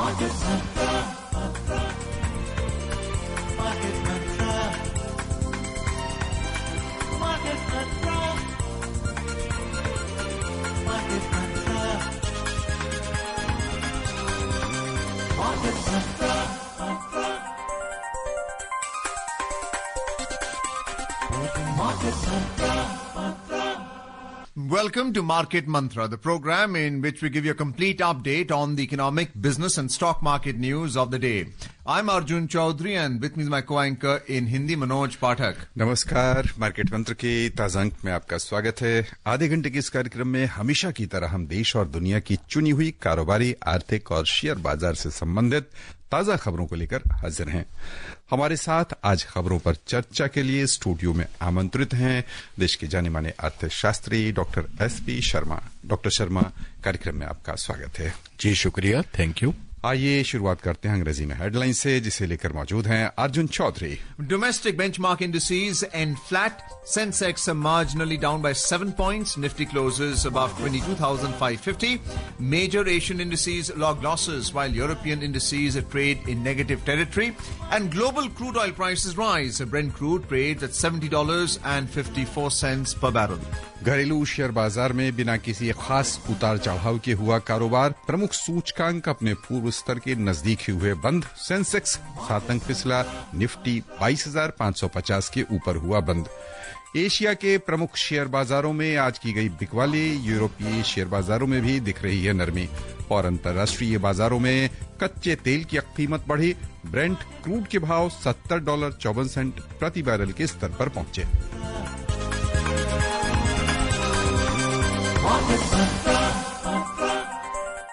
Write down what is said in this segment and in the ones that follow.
Market Mantra. Market Mantra. Market Mantra. Market Mantra. Market Mantra. Market Mantra. Welcome to Market Mantra, the program in which we give you a complete update on the economic, business and stock market news of the day. I'm Arjun Chaudhary and with me is my co-anchor in Hindi, Manoj Pathak. नमस्कार, market मंत्र के ताजा अंक में आपका स्वागत है। आधे घंटे के इस कार्यक्रम में हमेशा की तरह हम देश और दुनिया की चुनी हुई कारोबारी, आर्थिक और शेयर बाजार से संबंधित ताजा खबरों को लेकर हाजिर हैं। हमारे साथ आज खबरों पर चर्चा के लिए स्टूडियो में आमंत्रित हैं देश के जाने माने अर्थशास्त्री doctor SP Sharma. Doctor Sharma, कार्यक्रम में आपका स्वागत है। जी शुक्रिया, थैंक यू। आइए शुरुआत करते हैं अंग्रेजी में हेडलाइन से, जिसे लेकर मौजूद हैं Arjun Chaudhary. Domestic benchmark indices end flat. Sensex marginally down by 7 points. Nifty closes above 22,550. Major Asian indices log losses while European indices trade in negative territory. And global crude oil prices rise. Brent crude trades at $70.54 per barrel. घरेलू share बाजार में बिना किसी खास उतार चढ़ाव के हुआ कारोबार। प्रमुख सूचकांक अपने पूर्व स्तर के नजदीक ही हुए बंद। सेंसेक्स 7 अंक फिसला, निफ्टी 22,550 के ऊपर हुआ बंद। एशिया के प्रमुख शेयर बाजारों में आज की गई बिकवाली। यूरोपीय शेयर बाजारों में भी दिख रही है नरमी और अंतर्राष्ट्रीय बाजारों में कच्चे तेल की कीमत बढ़ी। ब्रेंट क्रूड के भाव $70.54 प्रति बैरल के स्तर पर पहुंचे।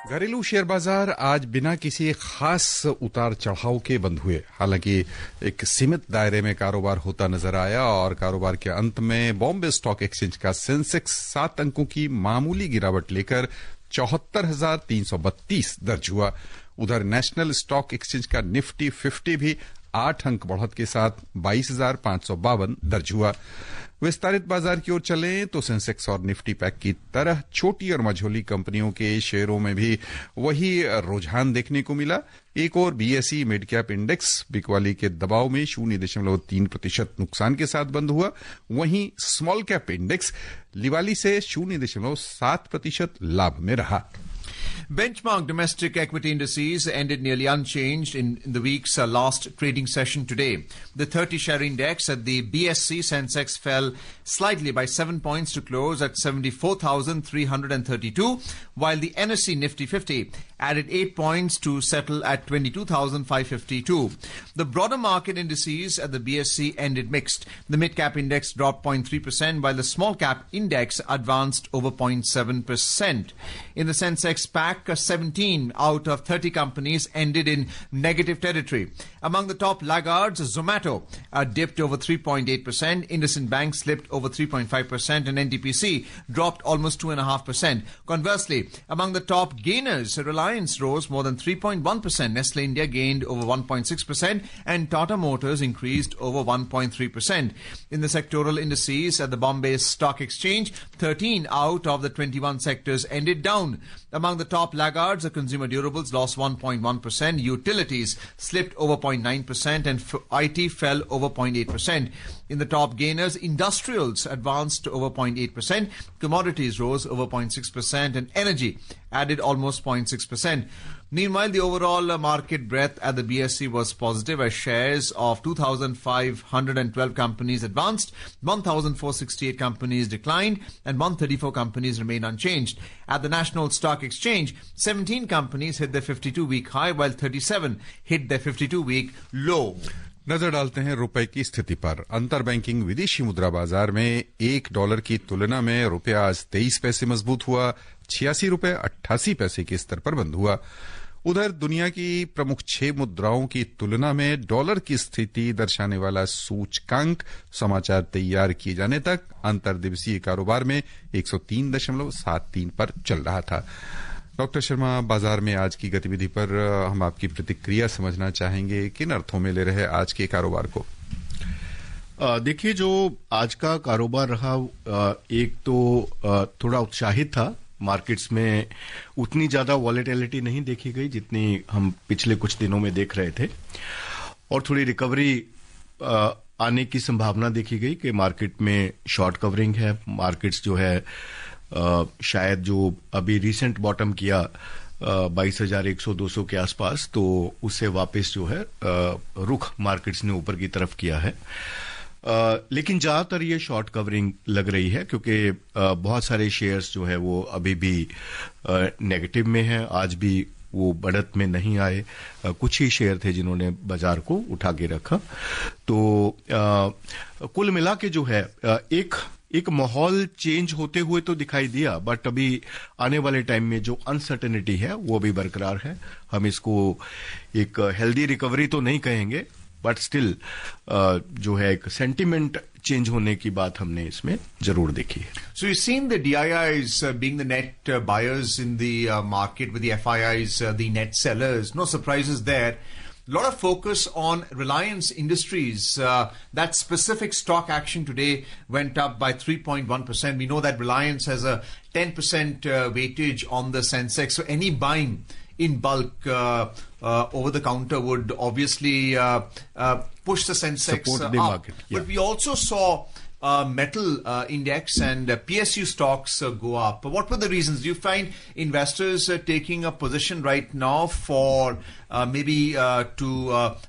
घरेलू शेयर बाजार आज बिना किसी खास उतार चढ़ाव के बंद हुए। हालांकि एक सीमित दायरे में कारोबार होता नजर आया और कारोबार के अंत में बॉम्बे स्टॉक एक्सचेंज का सेंसेक्स 7 अंकों की मामूली गिरावट लेकर 74,332 दर्ज हुआ। उधर नेशनल स्टॉक एक्सचेंज का निफ्टी 50 भी 8 अंक बढ़त के साथ 22,552 दर्ज हुआ। विस्तारित बाजार की ओर चलें तो सेंसेक्स और निफ्टी पैक की तरह छोटी और मझोली कंपनियों के शेयरों में भी वही रुझान देखने को मिला। एक और बीएसई मिड कैप इंडेक्स बिकवाली के दबाव में 0.3% नुकसान के साथ बंद हुआ। वहीं स्मॉल कैप इंडेक्स लिवाली से 0.7% लाभ में रहा। Benchmark domestic equity indices ended nearly unchanged in the week's last trading session today. The 30-share index at the BSE Sensex fell slightly by 7 points to close at 74,332, while the NSE Nifty 50 added 8 points to settle at 22,552. The broader market indices at the BSE ended mixed. The mid-cap index dropped 0.3%, while the small-cap index advanced over 0.7%. In the Sensex pack, 17 out of 30 companies ended in negative territory. Among the top laggards, Zomato dipped over 3.8%, IndusInd Bank slipped over 3.5%, and NTPC dropped almost 2.5%. Conversely, among the top gainers, Reliance rose more than 3.1%, Nestle India gained over 1.6%, and Tata Motors increased over 1.3%. In the sectoral indices at the Bombay Stock Exchange, 13 out of the 21 sectors ended down. Among the top laggards, the consumer durables lost 1.1%, utilities slipped over 0.9%, and IT fell over 0.8%. In the top gainers, industrials advanced over 0.8%, commodities rose over 0.6%, and energy added almost 0.6%. Meanwhile, the overall market breadth at the BSE was positive as shares of 2,512 companies advanced, 1,468 companies declined, and 134 companies remained unchanged. At the National Stock Exchange, 17 companies hit their 52-week high, while 37 hit their 52-week low. नजर डालते हैं रुपए की स्थिति पर। अंतर banking विदेशी मुद्रा बाजार में $1 की तुलना में रुपया आज 23 पैसे मजबूत हुआ, 86 रुपए 88 पैसे के स्तर पर बंद हुआ। उधर दुनिया की प्रमुख 6 मुद्राओं की तुलना में डॉलर की स्थिति दर्शाने वाला सूचकांक समाचार तैयार किए जाने तक अंतर्दिवसीय कारोबार में 103.73 पर चल रहा था। डॉक्टर शर्मा, बाजार में आज की गतिविधि पर हम आपकी प्रतिक्रिया समझना चाहेंगे। किन अर्थों में ले रहे आज के कारोबार को? देखिए, जो आज का कारोबार रहा, एक तो थोड़ा उत्साहित था मार्केट्स में उतनी ज्यादा वॉलेटिलिटी नहीं देखी गई जितनी हम पिछले कुछ दिनों में देख रहे थे, और थोड़ी रिकवरी आने की संभावना देखी गई कि मार्केट में शॉर्ट कवरिंग है। मार्केट्स जो है शायद जो अभी रिसेंट बॉटम किया 22,100-200 के आसपास, तो उससे वापस जो है रुख मार्केट्स ने ऊपर की तरफ किया है। लेकिन ज्यादातर ये शॉर्ट कवरिंग लग रही है, क्योंकि बहुत सारे शेयर्स जो है वो अभी भी नेगेटिव में है। आज भी वो बढ़त में नहीं आए, कुछ ही शेयर थे जिन्होंने बाजार को उठा के रखा। तो कुल मिला के जो है एक माहौल चेंज होते हुए तो दिखाई दिया, बट अभी आने वाले टाइम में जो अनसर्टेनिटी है वो भी बरकरार है। हम इसको एक हेल्दी रिकवरी तो नहीं कहेंगे, बट स्टिल जो है एक सेंटिमेंट चेंज होने की बात हमने इसमें जरूर देखी है। So you've seen the DIIs being the net buyers in the market, with the FIIs the net sellers. No surprises there. A lot of focus on Reliance Industries. That specific stock action today went up by 3.1%. We know that Reliance has a 10% weightage on the Sensex. So any buying in bulk over the counter would obviously push the Sensex support the up. market. Yeah. But we also saw metal index and PSU stocks go up. What were the reasons? Do you find investors taking a position right now for maybe to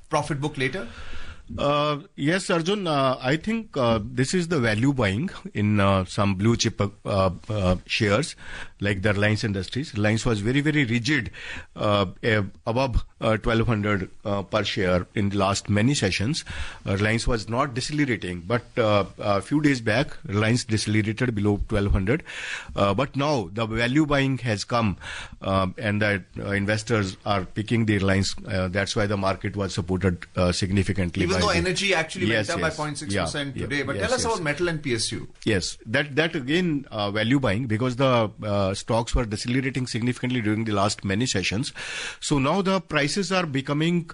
profit book later? Yes, Arjun. I think this is the value buying in some blue chip shares like the Reliance Industries. Reliance was very, very rigid above 1,200 per share in the last many sessions. Reliance was not decelerating, but a few days back, Reliance decelerated below 1,200. But now the value buying has come, and the investors are picking the Reliance. That's why the market was supported significantly. Even though energy actually went up by 0.6% today. But tell us about metal and PSU. Yes, that again value buying, because the stocks were decelerating significantly during the last many sessions. So now the prices are becoming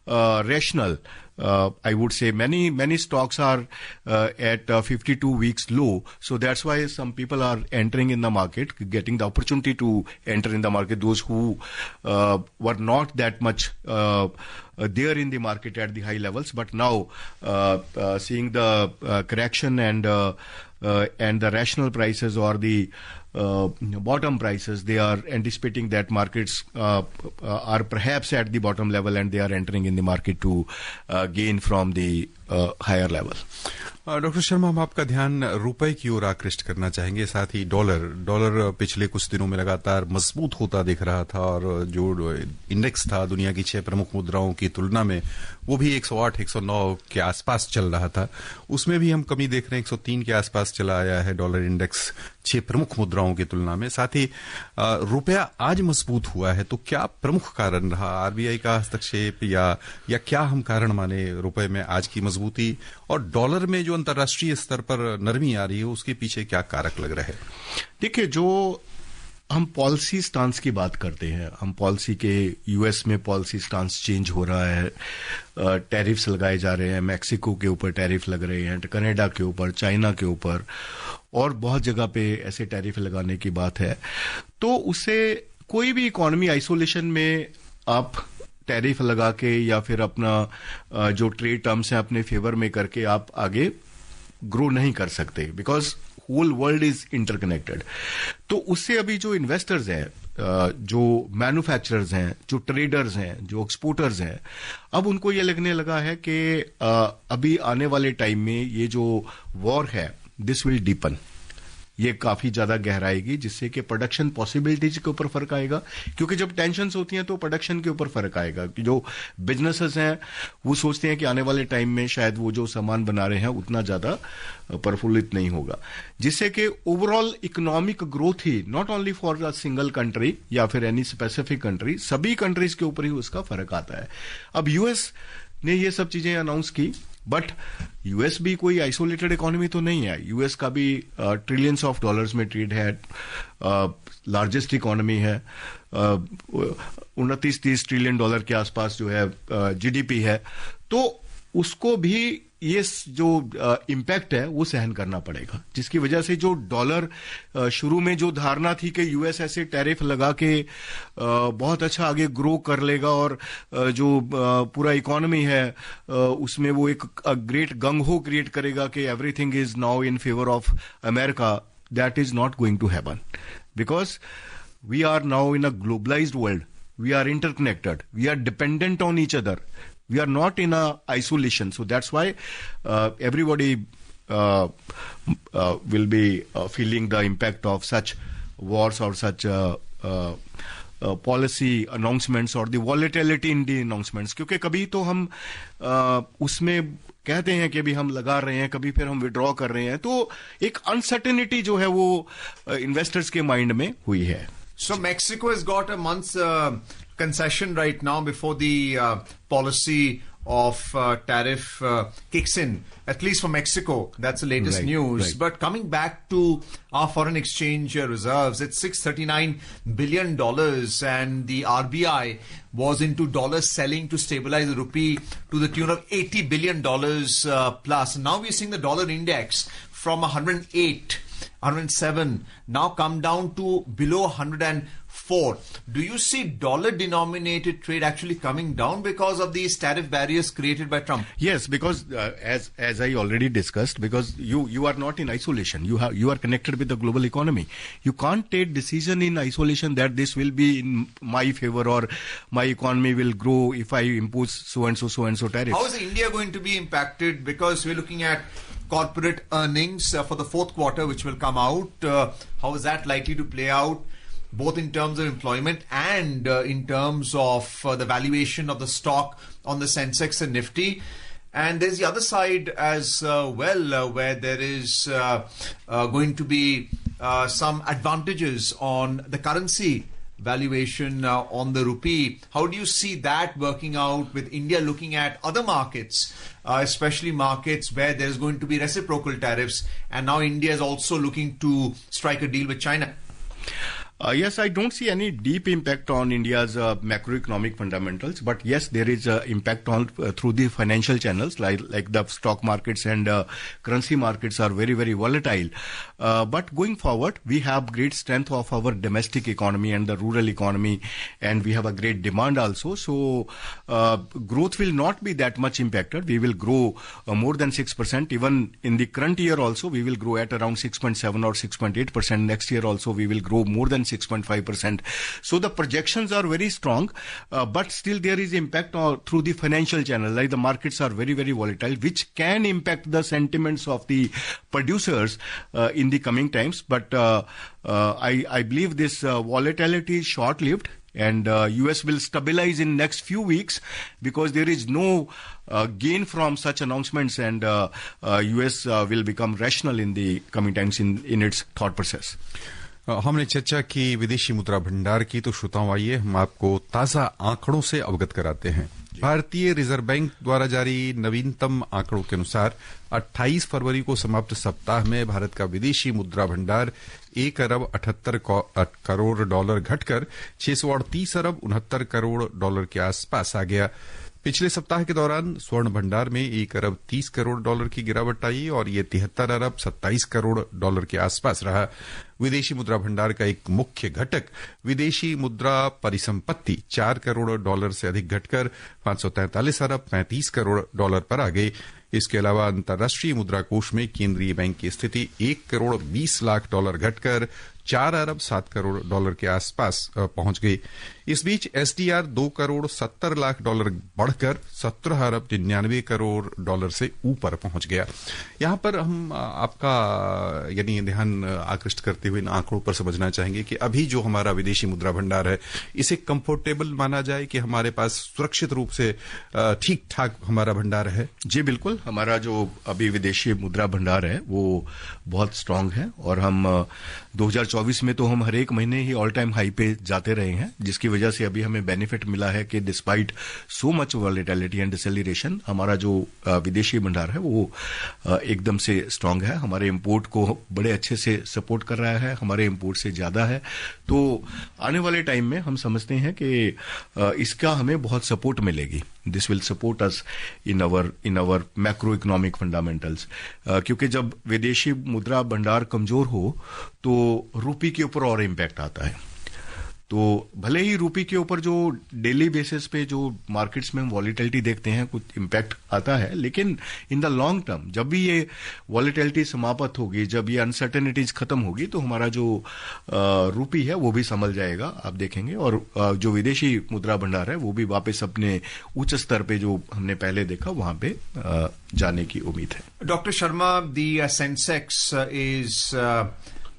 rational. I would say many stocks are at 52 weeks low. So that's why some people are entering in the market, getting the opportunity to enter in the market. Those who were not that much there in the market at the high levels, but now seeing the correction and the rational prices or the bottom prices, they are anticipating that markets are perhaps at the bottom level, and they are entering in the market to gain from the higher level. Doctor Sharma, हम आपका ध्यान रुपए की ओर आकृष्ट करना चाहेंगे, साथ ही dollar पिछले कुछ दिनों में लगातार मजबूत होता दिख रहा था, और जो इंडेक्स था दुनिया की 6 प्रमुख मुद्राओं की तुलना में वो भी 108-109 के आसपास चल रहा था। उसमें भी हम कमी देख रहे हैं, 103 के आसपास चला आया है डॉलर इंडेक्स 6 प्रमुख मुद्राओं की तुलना में। साथ ही रुपया आज मजबूत हुआ है, तो क्या प्रमुख कारण रहा? आरबीआई का हस्तक्षेप या क्या हम कारण माने रुपए में आज की मजबूती, और डॉलर में जो अंतर्राष्ट्रीय स्तर पर नरमी आ रही है उसके पीछे क्या कारक लग रहे हैं? देखिए, जो हम पॉलिसी स्टांस की बात करते हैं, हम पॉलिसी के यूएस में पॉलिसी स्टांस चेंज हो रहा है, टैरिफ्स लगाए जा रहे हैं, मैक्सिको के ऊपर टैरिफ लग रहे हैं, कनाडा के ऊपर, चाइना के ऊपर, और बहुत जगह पे ऐसे टैरिफ लगाने की बात है। तो उससे कोई भी इकोनॉमी आइसोलेशन में आप टैरिफ लगा के या फिर अपना जो ट्रेड टर्म्स हैं अपने फेवर में करके आप आगे ग्रो नहीं कर सकते, because whole world is interconnected. तो उससे अभी जो इन्वेस्टर्स हैं, जो मैन्युफैक्चरर्स हैं, जो ट्रेडर्स हैं, जो एक्सपोर्टर्स हैं, अब उनको ये लगने लगा है कि अभी आने वाले टाइम में ये जो वॉर है दिस विल डीपन, ये काफी ज्यादा गहराएगी, जिससे कि प्रोडक्शन पॉसिबिलिटीज के ऊपर फर्क आएगा, क्योंकि जब टेंशन्स होती हैं तो प्रोडक्शन के ऊपर फर्क आएगा। जो बिजनेसेस हैं वो सोचते हैं कि आने वाले टाइम में शायद वो जो सामान बना रहे हैं उतना ज्यादा प्रफुल्लित नहीं होगा, जिससे कि overall economic growth he not only for a single country या फिर एनी स्पेसिफिक कंट्री, सभी कंट्रीज के ऊपर ही उसका फर्क आता है। अब यूएस ने ये सब चीजें अनाउंस की, बट यूएस भी कोई आइसोलेटेड इकोनॉमी तो नहीं है। यूएस का भी ट्रिलियंस ऑफ डॉलर्स में ट्रेड है, लार्जेस्ट इकोनॉमी है, 29-30 ट्रिलियन डॉलर के आसपास जो है जीडीपी है। तो उसको भी ये जो इम्पैक्ट है वो सहन करना पड़ेगा, जिसकी वजह से जो डॉलर शुरू में जो धारणा थी कि यूएस ऐसे टैरिफ लगा के बहुत अच्छा आगे ग्रो कर लेगा और जो पूरा इकोनॉमी है उसमें वो एक ग्रेट गंग हो क्रिएट करेगा कि everything is now in favour of America, that is not going to happen because we are now in a globalised world. We are interconnected. We are dependent on each other. We are not in a isolation. So that's why everybody will be feeling the impact of such wars or such policy announcements or the volatility in the announcements. क्योंकि कभी तो हम उसमें कहते हैं कि अभी हम लगा रहे हैं, कभी फिर हम विड्रॉ कर रहे हैं, तो एक अनसर्टेनिटी जो है वो इन्वेस्टर्स के माइंड में हुई है. So Mexico has got a month's concession right now before the policy of tariff kicks in, at least for Mexico. That's the latest news. Right. But coming back to our foreign exchange reserves, it's $639 billion, and the RBI was into dollar selling to stabilize the rupee to the tune of $80 billion plus. And now we're seeing the dollar index from 108, 107, now come down to below 104. Do you see dollar denominated trade actually coming down because of these tariff barriers created by Trump? Yes, because as I already discussed, because you are not in isolation. You are connected with the global economy. You can't take decision in isolation that this will be in my favor or my economy will grow if I impose so and so tariffs. How is India going to be impacted? Because we're looking at corporate earnings for the fourth quarter, which will come out. How is that likely to play out, both in terms of employment and in terms of the valuation of the stock on the Sensex and Nifty? And there's the other side as well, where there is going to be some advantages on the currency valuation on the rupee. How do you see that working out with India looking at other markets, especially markets where there's going to be reciprocal tariffs, and now India is also looking to strike a deal with China? Yes, I don't see any deep impact on India's macroeconomic fundamentals, but yes, there is impact on through the financial channels, like the stock markets and currency markets are very, very volatile. But going forward, we have great strength of our domestic economy and the rural economy, and we have a great demand also. So growth will not be that much impacted. We will grow more than 6%. Even in the current year also, we will grow at around 6.7 or 6.8%. Next year also, we will grow more than 6.5%. So the projections are very strong, but still there is impact through the financial channel. Like the markets are very, very volatile, which can impact the sentiments of the producers in the coming times. But I believe this volatility is short-lived, and US will stabilize in next few weeks because there is no gain from such announcements, and US will become rational in the coming times in its thought process. हमने चर्चा की विदेशी मुद्रा भंडार की, तो श्रोताओं आइए हम आपको ताजा आंकड़ों से अवगत कराते हैं. भारतीय रिजर्व बैंक द्वारा जारी नवीनतम आंकड़ों के अनुसार 28 फरवरी को समाप्त सप्ताह में भारत का विदेशी मुद्रा भंडार 1 अरब 78 करोड़ डॉलर घटकर 638 अरब 69 करोड़ डॉलर के आसपास आ गया. पिछले सप्ताह के दौरान स्वर्ण भंडार में 1 अरब 30 करोड़ डॉलर की गिरावट आई और ये 73 अरब 27 करोड़ डॉलर के आसपास रहा. विदेशी मुद्रा भंडार का एक मुख्य घटक विदेशी मुद्रा परिसंपत्ति 4 करोड़ डॉलर से अधिक घटकर 543 अरब 35 करोड़ डॉलर पर आ गई. इसके अलावा अंतर्राष्ट्रीय मुद्रा कोष में केंद्रीय बैंक की स्थिति 1 करोड़ 20 लाख डॉलर घटकर 4 अरब 7 करोड़ डॉलर के आसपास पहुंच गई. इस बीच एसडीआर 2 करोड़ 70 लाख डॉलर बढ़कर 17 अरब 99 करोड़ डॉलर से ऊपर पहुंच गया. यहां पर हम आपका यानी ध्यान आकृष्ट करते हुए इन आंकड़ों पर समझना चाहेंगे कि अभी जो हमारा विदेशी मुद्रा भंडार है, इसे कंफर्टेबल माना जाए कि हमारे पास सुरक्षित रूप से ठीक ठाक हमारा भंडार है? जी बिल्कुल, हमारा जो अभी विदेशी मुद्रा भंडार है वो बहुत स्ट्रांग है, और हम 2024 में तो हम हर एक महीने ही ऑल टाइम हाई पे जाते रहे हैं, जिसकी वजह से अभी हमें बेनिफिट मिला है कि despite so much volatility and deceleration, हमारा जो विदेशी भंडार है वो एकदम से स्ट्रांग है. हमारे इंपोर्ट को बड़े अच्छे से सपोर्ट कर रहा है, हमारे इंपोर्ट से ज्यादा है. तो आने वाले टाइम में हम समझते हैं कि इसका हमें बहुत सपोर्ट मिलेगी. This will support us in our macro economic fundamentals, क्योंकि जब विदेशी मुद्रा भंडार कमजोर हो तो रूपी के ऊपर और इम्पैक्ट आता है। तो भले ही रूपी के ऊपर जो डेली बेसिस पे जो मार्केट्स में हम वॉलीटिलिटी देखते हैं कुछ इम्पैक्ट आता है, लेकिन इन द लॉन्ग टर्म जब भी ये वॉलीटिलिटी समाप्त होगी, जब ये अनसर्टेनिटीज खत्म होगी, तो हमारा जो रूपी है वो भी संभल जाएगा, आप देखेंगे, और जो विदेशी मुद्रा भंडार है वो भी वापस अपने उच्च स्तर पे जो हमने पहले देखा वहां पे जाने की उम्मीद है। Dr. Sharma, the Sensex is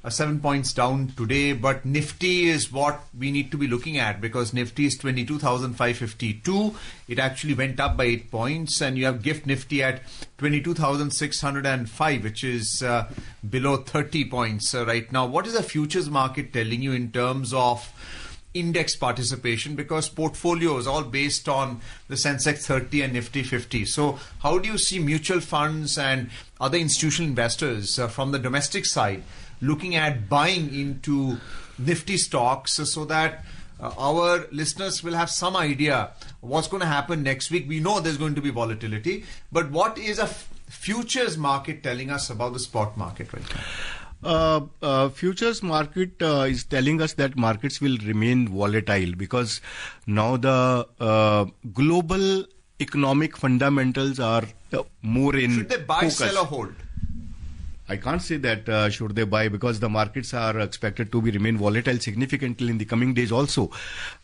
7 points down today, but Nifty is what we need to be looking at, because Nifty is 22,552. It actually went up by 8 points, and you have Gift Nifty at 22,605, which is below 30 points right now. What is the futures market telling you in terms of index participation, because portfolios all based on the Sensex 30 and Nifty 50. So how do you see mutual funds and other institutional investors from the domestic side looking at buying into Nifty stocks, so that our listeners will have some idea what's going to happen next week? We know there's going to be volatility, but what is a futures market telling us about the spot market right now? Futures market is telling us that markets will remain volatile, because now the global economic fundamentals are more in Should they buy, focus. sell or hold? I can't say that should they buy, because the markets are expected to be remain volatile significantly in the coming days also.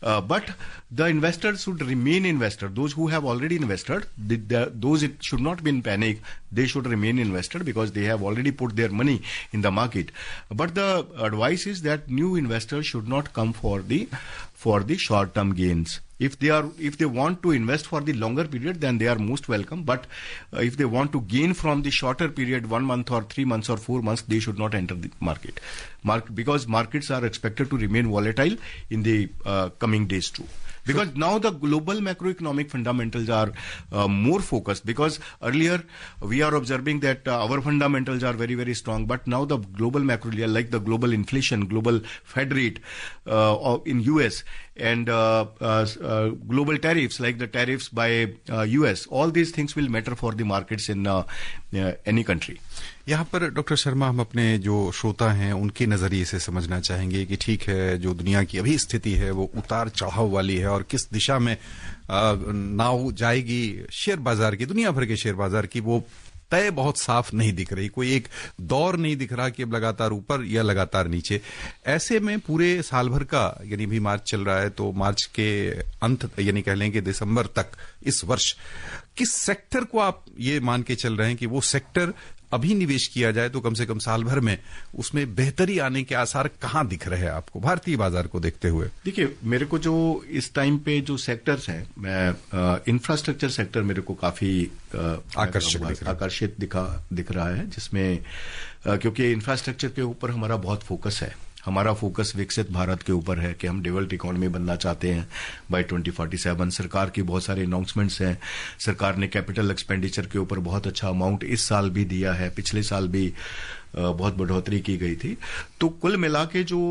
But the investors should remain invested. Those who have already invested, those it should not be in panic. They should remain invested because they have already put their money in the market. But the advice is that new investors should not come for the short-term gains. If they want to invest for the longer period, then they are most welcome. But if they want to gain from the shorter period, 1 month or 3 months or 4 months, they should not enter the market. Because markets are expected to remain volatile in the coming days too. Because now the global macroeconomic fundamentals are more focused, because earlier we are observing that our fundamentals are very, very strong, but now the global macro, like the global inflation, global Fed rate in US, and global tariffs like the tariffs by US, all these things will matter for the markets in any country. यहाँ पर doctor Sharma, हम अपने जो श्रोता हैं उनके नजरिए से समझना चाहेंगे कि ठीक है, जो दुनिया की अभी स्थिति है वो उतार चढ़ाव वाली है, और किस दिशा में नाव जाएगी शेयर बाजार की, दुनिया भर के शेयर बाजार की, वो तय बहुत साफ नहीं दिख रही। कोई एक दौर नहीं दिख रहा कि अब लगातार ऊपर या लगातार नीचे। ऐसे में पूरे साल भर का, यानी भी मार्च चल रहा है, तो मार्च के अंत यानी कह लें कि दिसंबर तक इस वर्ष किस सेक्टर को आप ये मान के चल रहे हैं कि वो सेक्टर अभी निवेश किया जाए तो कम से कम साल भर में उसमें बेहतरी आने के आसार कहां दिख रहे हैं आपको भारतीय बाजार को देखते हुए? देखिए, मेरे को जो इस टाइम पे जो सेक्टर्स हैं, मैं इंफ्रास्ट्रक्चर सेक्टर मेरे को काफी आकर्षित दिख रहा है, जिसमें क्योंकि इंफ्रास्ट्रक्चर के ऊपर हमारा बहुत फोकस है। हमारा फोकस विकसित भारत के ऊपर है कि हम डेवलप्ड इकोनॉमी बनना चाहते हैं बाय 2047। सरकार की बहुत सारे अनाउंसमेंट्स हैं। सरकार ने कैपिटल एक्सपेंडिचर के ऊपर बहुत अच्छा अमाउंट इस साल भी दिया है, पिछले साल भी बहुत बढ़ोतरी की गई थी। तो कुल मिला के जो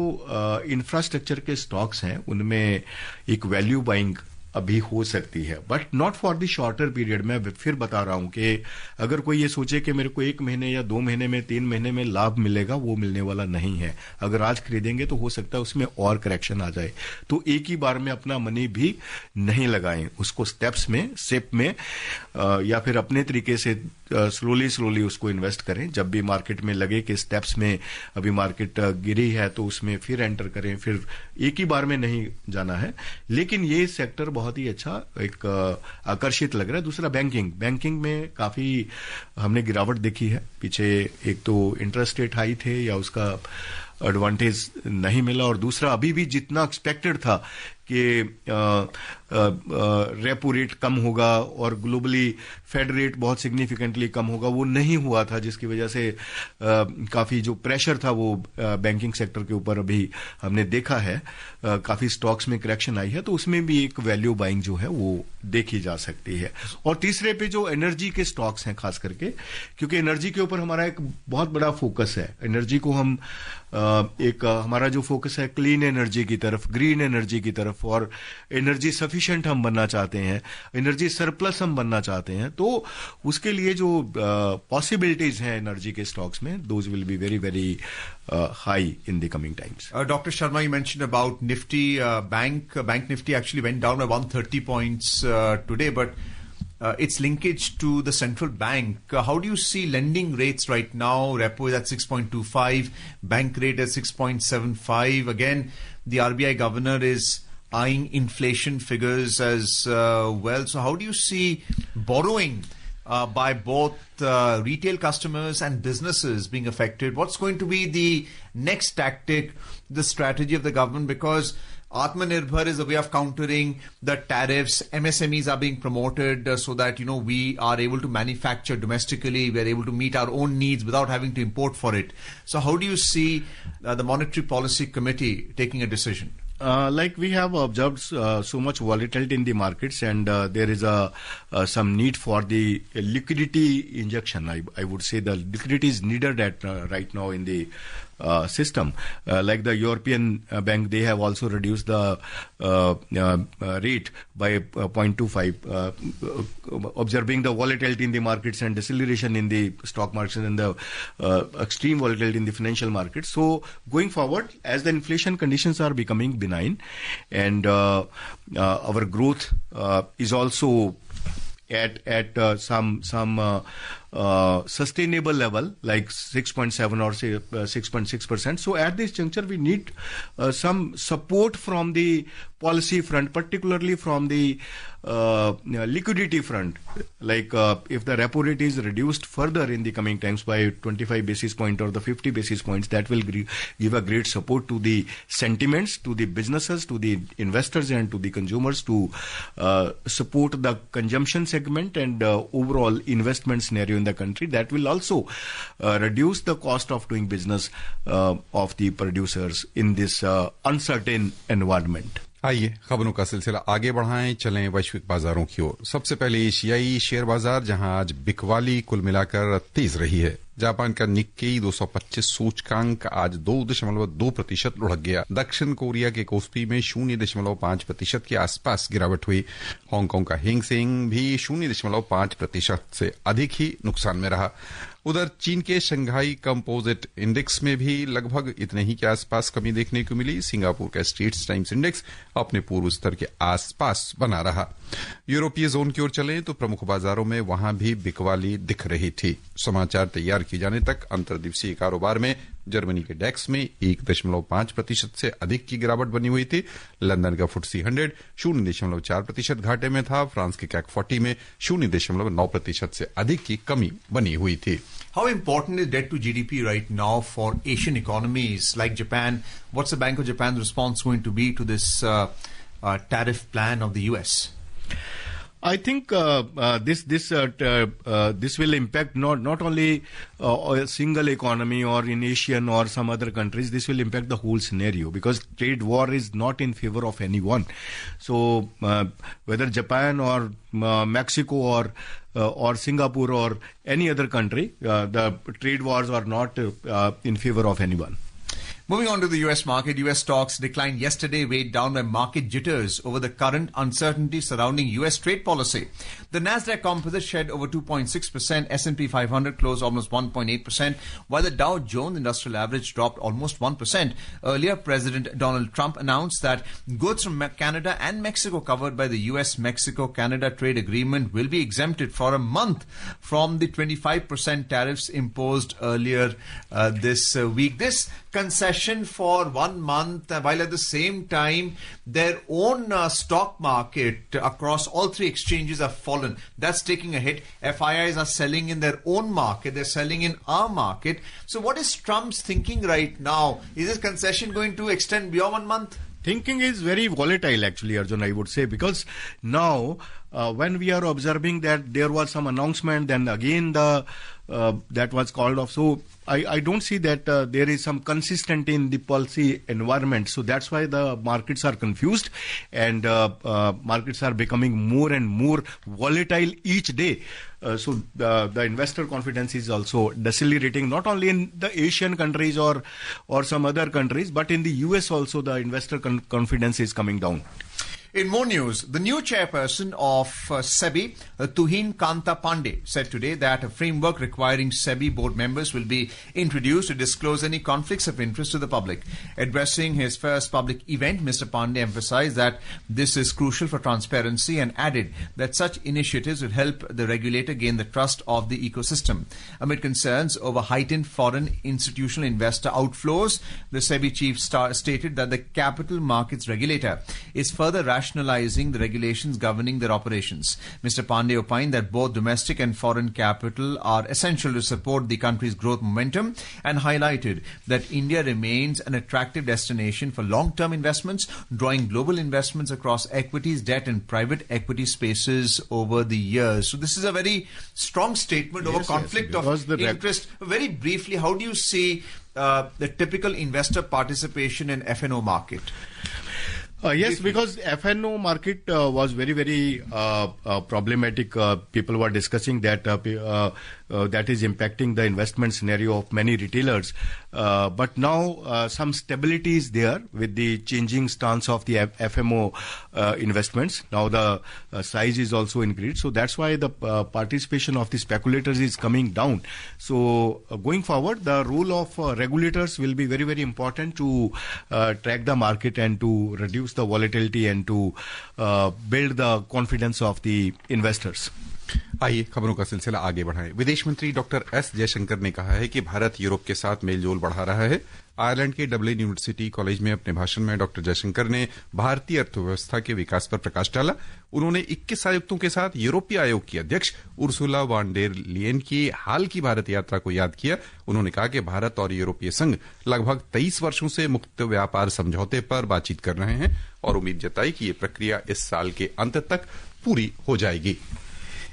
इंफ्रास्ट्रक्चर के स्टॉक्स हैं उनमें एक वैल्यू बाइंग अभी हो सकती है, but not for the shorter period. मैं फिर बता रहा हूं कि अगर कोई ये सोचे कि मेरे को 1 महीने या 2 महीने में 3 महीने में लाभ मिलेगा, वो मिलने वाला नहीं है। अगर आज खरीदेंगे तो हो सकता है उसमें और करेक्शन आ जाए। तो एक ही बार में अपना मनी भी नहीं लगाएं, उसको स्टेप्स में, सेप में, या फिर अपने तरीके से स्लोली उसको इन्वेस्ट करें। जब भी मार्केट में लगे कि स्टेप्स में अभी मार्केट गिरी है तो उसमें फिर एंटर करें, फिर एक ही बार में नहीं जाना है। लेकिन ये सेक्टर बहुत ही अच्छा एक आकर्षित लग रहा है। दूसरा बैंकिंग में काफी हमने गिरावट देखी है पीछे। एक तो इंटरेस्ट रेट हाई थे या उसका एडवांटेज नहीं मिला, और दूसरा अभी भी जितना एक्सपेक्टेड था कि रेपो रेट कम होगा और ग्लोबली फेड रेट बहुत सिग्निफिकेंटली कम होगा, वो नहीं हुआ था, जिसकी वजह से काफी जो प्रेशर था वो बैंकिंग सेक्टर के ऊपर अभी हमने देखा है। काफी स्टॉक्स में करेक्शन आई है, तो उसमें भी एक वैल्यू बाइंग जो है वो देखी जा सकती है। और तीसरे पे जो एनर्जी के स्टॉक्स हैं खास करके, क्योंकि एनर्जी के ऊपर हमारा एक बहुत बड़ा फोकस है। एनर्जी को हम एक हमारा जो फोकस है क्लीन एनर्जी की तरफ, ग्रीन एनर्जी की तरफ, और एनर्जी सफिशिएंट हम बनना चाहते हैं, एनर्जी सरप्लस हम बनना चाहते हैं, तो उसके लिए जो पॉसिबिलिटीज हैं एनर्जी के स्टॉक्स में, those will be very very high in the coming times. Dr. Sharma, you mentioned about Nifty. Bank Nifty actually went down by 130 points today, but its linkage to the central bank. How do you see lending rates right now? Repo is at 6.25, bank rate at 6.75. Again, the RBI governor is eyeing inflation figures as well. So how do you see borrowing by both retail customers and businesses being affected? What's going to be the next tactic, the strategy of the government? Because Atmanirbhar is a way of countering the tariffs. MSMEs are being promoted so that, we are able to manufacture domestically. We are able to meet our own needs without having to import for it. So how do you see the Monetary Policy Committee taking a decision? Like we have observed so much volatility in the markets, and there is some need for the liquidity injection. I would say the liquidity is needed right now in the system. Like the European Bank, they have also reduced the rate by 0.25, observing the volatility in the markets and deceleration in the stock markets and the extreme volatility in the financial markets. So going forward, as the inflation conditions are becoming benign, and our growth is also at some sustainable level, like 6.7 or say 6.6%. So at this juncture, we need some support from the policy front, particularly from the liquidity front. Like if the repo rate is reduced further in the coming times by 25 basis point or the 50 basis points, that will give a great support to the sentiments, to the businesses, to the investors and to the consumers, to support the consumption segment and overall investment scenario in the country. That will also reduce the cost of doing business of the producers in this uncertain environment. आइए खबरों का सिलसिला आगे बढ़ाएं, चलें वैश्विक बाजारों की ओर। सबसे पहले एशियाई शेयर बाजार, जहां आज बिकवाली कुल मिलाकर तेज रही है। जापान का निक्केई 225 सूचकांक आज 2.2% लुढ़क गया। दक्षिण कोरिया के कोस्पी में 0.5% के आसपास गिरावट हुई। हांगकांग का हैंग सेंग भी 0.5% से अधिक ही नुकसान में रहा। उधर चीन के शंघाई कंपोजिट इंडेक्स में भी लगभग इतने ही के आसपास कमी देखने को मिली। सिंगापुर का स्ट्रेट्स टाइम्स इंडेक्स अपने पूर्व स्तर के आसपास बना रहा। यूरोपीय जोन की ओर चलें तो प्रमुख बाजारों में वहां भी बिकवाली दिख रही थी। समाचार तैयार किए जाने तक अंतर्दिवसीय कारोबार में जर्मनी के डेक्स में 1.5% से अधिक की गिरावट बनी हुई थी। लंदन का FTSE 100 0.4% घाटे में था। फ्रांस के CAC 40 में 0.9% से अधिक की कमी बनी हुई थी। How important is debt to GDP right now for Asian economies like Japan? What's the Bank of Japan's response going to be to this tariff plan of the US? I think this will impact not only a single economy or in Asian or some other countries. This will impact the whole scenario, because trade war is not in favor of anyone. So whether Japan or Mexico or Singapore or any other country, the trade wars are not in favor of anyone. Moving on to the US market, US stocks declined yesterday, weighed down by market jitters over the current uncertainty surrounding US trade policy. The Nasdaq Composite shed over 2.6%, S&P 500 closed almost 1.8%, while the Dow Jones Industrial Average dropped almost 1%. Earlier, President Donald Trump announced that goods from Canada and Mexico covered by the US-Mexico-Canada trade agreement will be exempted for a month from the 25% tariffs imposed earlier this week. This concession for 1 month, while at the same time their own stock market across all three exchanges have fallen. That's taking a hit. FIIs are selling in their own market. They're selling in our market. So what is Trump's thinking right now? Is this concession going to extend beyond 1 month? Thinking is very volatile, actually, Arjun, I would say, because now when we are observing that there was some announcement, then again that was called off. So I don't see that there is some consistency in the policy environment. So that's why the markets are confused, and markets are becoming more and more volatile each day. So the investor confidence is also decelerating, not only in the Asian countries or some other countries, but in the US also the investor confidence is coming down. In more news, the new chairperson of SEBI, Tuhin Kanta Pandey, said today that a framework requiring SEBI board members will be introduced to disclose any conflicts of interest to the public. Addressing his first public event, Mr. Pandey emphasized that this is crucial for transparency and added that such initiatives will help the regulator gain the trust of the ecosystem. Amid concerns over heightened foreign institutional investor outflows, the SEBI chief stated that the capital markets regulator is further rationalizing the regulations governing their operations. Mr. Pandey opined that both domestic and foreign capital are essential to support the country's growth momentum and highlighted that India remains an attractive destination for long-term investments, drawing global investments across equities, debt and private equity spaces over the years. So this is a very strong statement over conflict of interest. Very briefly, how do you see the typical investor participation in FNO market? Yes, because FNO market was very, very problematic. People were discussing that that is impacting the investment scenario of many retailers. But now some stability is there with the changing stance of the FMO investments. Now the size is also increased. So that's why the participation of the speculators is coming down. So going forward, the role of regulators will be very, very important to track the market and to reduce the volatility and to build the confidence of the investors. आइए खबरों का सिलसिला आगे बढ़ाएं। विदेश मंत्री doctor S Jaishankar ने कहा है कि भारत यूरोप के साथ मेलजोल बढ़ा रहा है। आयरलैंड के डबलिन यूनिवर्सिटी कॉलेज में अपने भाषण में डॉक्टर जयशंकर ने भारतीय अर्थव्यवस्था के विकास पर प्रकाश डाला। उन्होंने 21 आयुक्तों के साथ यूरोपीय आयोग की अध्यक्ष उर्सुला वॉन डेर लियन की हाल की भारत यात्रा को याद किया। उन्होंने कहा कि भारत और यूरोपीय संघ लगभग 23 वर्षों से मुक्त व्यापार समझौते पर बातचीत कर रहे हैं और उम्मीद जताई कि ये प्रक्रिया इस साल के अंत तक पूरी हो जाएगी।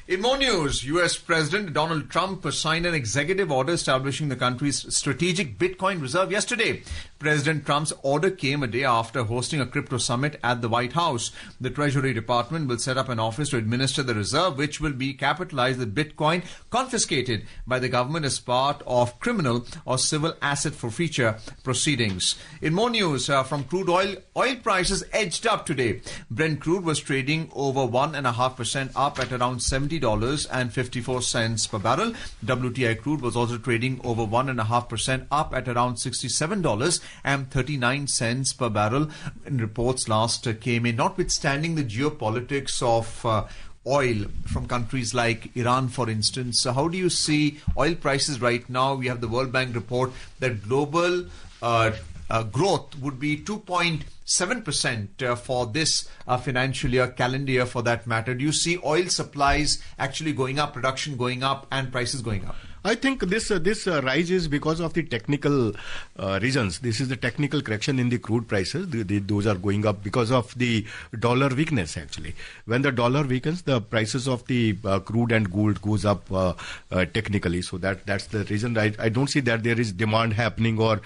In more news, U.S. President Donald Trump signed an executive order establishing the country's strategic Bitcoin reserve yesterday. President Trump's order came a day after hosting a crypto summit at the White House. The Treasury Department will set up an office to administer the reserve, which will be capitalized with Bitcoin confiscated by the government as part of criminal or civil asset forfeiture proceedings. In more news, from crude oil prices edged up today. Brent crude was trading over 1.5% up at around $70.54 per barrel. WTI crude was also trading over 1.5% up at around $67.39 per barrel. And reports last came in, notwithstanding the geopolitics of oil from countries like Iran, for instance. So how do you see oil prices right now? We have the World Bank report that global growth would be 2.7% for this financial year, calendar year for that matter. Do you see oil supplies actually going up, production going up, and prices going up? I think this rise is because of the technical reasons. This is the technical correction in the crude prices. Those are going up because of the dollar weakness, actually. When the dollar weakens, the prices of the crude and gold goes up technically. So that's the reason. I don't see that there is demand happening or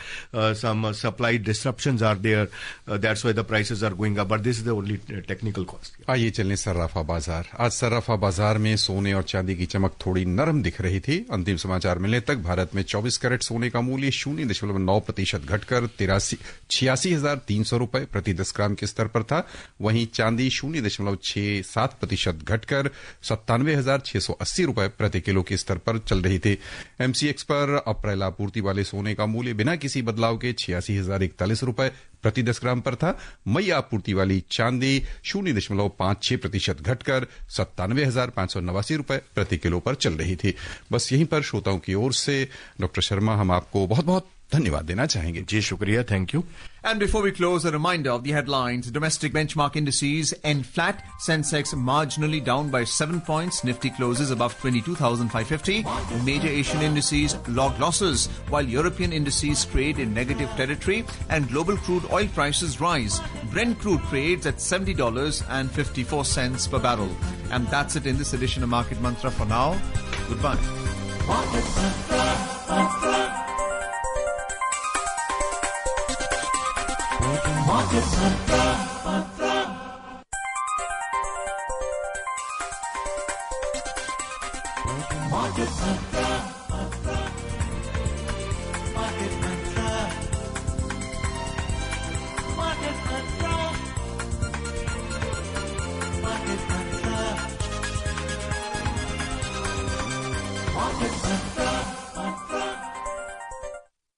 some supply disruptions are there. That's why the prices are going up. But this is the only technical cost. आइए चलें सर्राफा बाजार। आज सर्राफा बाजार में सोने और चांदी की चमक थोड़ी नरम दिख रही थी। अंतिम समाचार मिलने तक भारत में 24 कैरेट सोने का मूल्य 0.9% घटकर 86,300 रुपए प्रति 10 ग्राम के स्तर पर था। वहीं चांदी 0.67% घटकर 97,680 रुपए प्रति किलो के स्तर पर चल रही थी। एमसीएक्स पर अप्रैल आपूर्ति वाले सोने का मूल्य बिना किसी बदलाव के 86,041 रुपए प्रति 10 ग्राम पर था। मई आपूर्ति वाली चांदी 0.56% घटकर 97,589 रुपए प्रति किलो पर चल रही थी। बस यहीं पर श्रोताओं की ओर से डॉक्टर शर्मा हम आपको बहुत बहुत धन्यवाद देना चाहेंगे। जी शुक्रिया, thank you. And before we close, a reminder of the headlines. Domestic benchmark indices end flat. Sensex marginally down by 7 points. Nifty closes above 22,550. Major Asian indices log losses, while European indices trade in negative territory and global crude oil prices rise. Brent crude trades at $70.54 per barrel. And that's it in this edition of Market Mantra for now. Goodbye. Market Mantra, Mantra. Market Mantra.